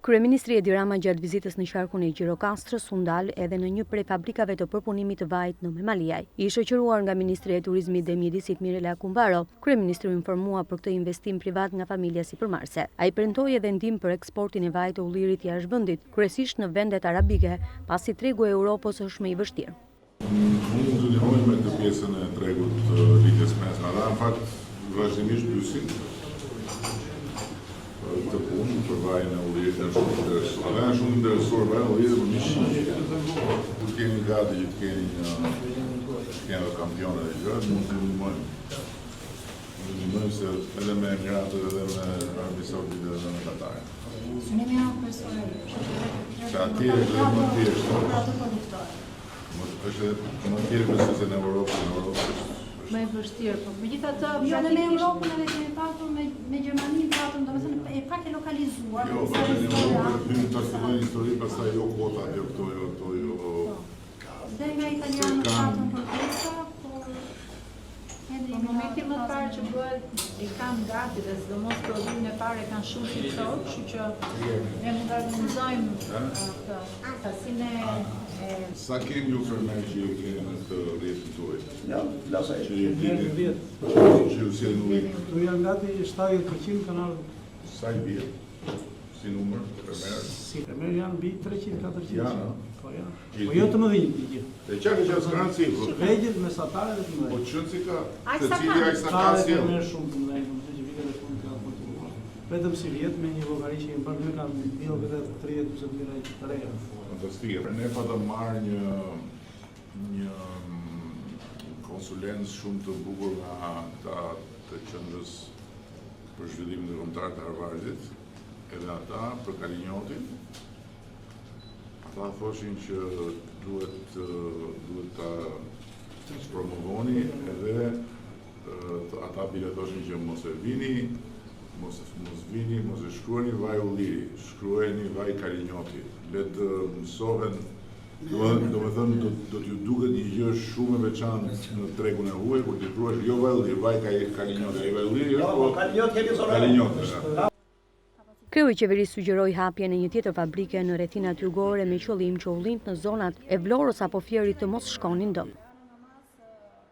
Kryeministri Edi Rama gjatë vizitës në qarkun e Gjirokastrës u ndal edhe në një prej fabrikave të përpunimit të vajit në Memaliaj. I shoqëruar nga Ministria e Turizmit dhe Mjedisit Mirela Kumbaro, kryeministri u informua për këtë investim privat nga familja sipërmarrëse. Ai premtoi edhe ndihmë për eksportin e vajit të ullirit jashtë vendit, kryesisht në vendet arabike, pasi tregu e Europës është më i vështirë. Unë ndihmoj me të pjesën e tregut të lidhjes mesme, në fakt vazhdimisht pyesin të punë për vajin e ullirit janë shumë interesuar. Janë shumë interesuar vajin e ullirit për mishin. Kur keni gati që të keni kampione dhe gjërat, mund të ndihmojmë. Ndihmojmë se edhe me Emiratët edhe me Arabi Saudite edhe me Katarin. Synimi janë personel. Se atje është më thjeshtë. Është më thjeshtë se në Europë. Më e vështirë, po megjithatë jo në Europën edhe kemi pasur me Gjermaninë patëm, domethënë e pak e lokalizuar. Jo, hymë të fillojnë histori, pastaj jo kvota, jo këto, jo. Dhe nga italianët patëm kërkesa, por në momentin më parë që bëhet i kanë gati dhe sidomos prodhimin e parë kanë shumë shqiptar, kështu që ne mund të organizojmë pasinë Sa kemi ju fermer që ju keni në të rrjetin tuaj? Ja, lasaj. Që ju si e nuk? Tu janë gati 70% kanë ardhur. Sa i bie? Si numër, fermer? Si fermer janë bi 300-400. Janë, po janë. Po jo të mëdhenj të gjithë. E çka që s'kanë cifrë? Vegjël, mesatare dhe të mëdhenj. Po çon si ka? Ai sa Secili ai sa ka si? Fermer shumë të mëdhenj, domethënë që vitet e fundit kanë kontinuar. Vetëm si vjet me një llogari që i bën kanë dio vetë 30% mijë të reja. Fantastike. Ne pa të marrë një konsulencë shumë të bukur nga ata të qendrës për zhvillimin e kombëtar të Harvardit, edhe ata për Kalinjotin. Ata thoshin që duhet ta promovoni edhe ata biletoshin që mos e vini, mos e shkruani vaj ulliri, shkruani vaj Kalinjoti. Le të mësohen, do me thënë, do t'ju duket një gjë shumë e veçantë në tregun e huaj, kur t'i shkruash jo vaj ulliri, vaj Kalinjoti, ai vaj ulliri është po Kalinjoti. Kreu i qeverisë sugjeroi hapjen e një tjetër fabrike në rrethinat jugore me qëllim që ullinjt në zonat e Vlorës apo Fierit të mos shkonin dëm.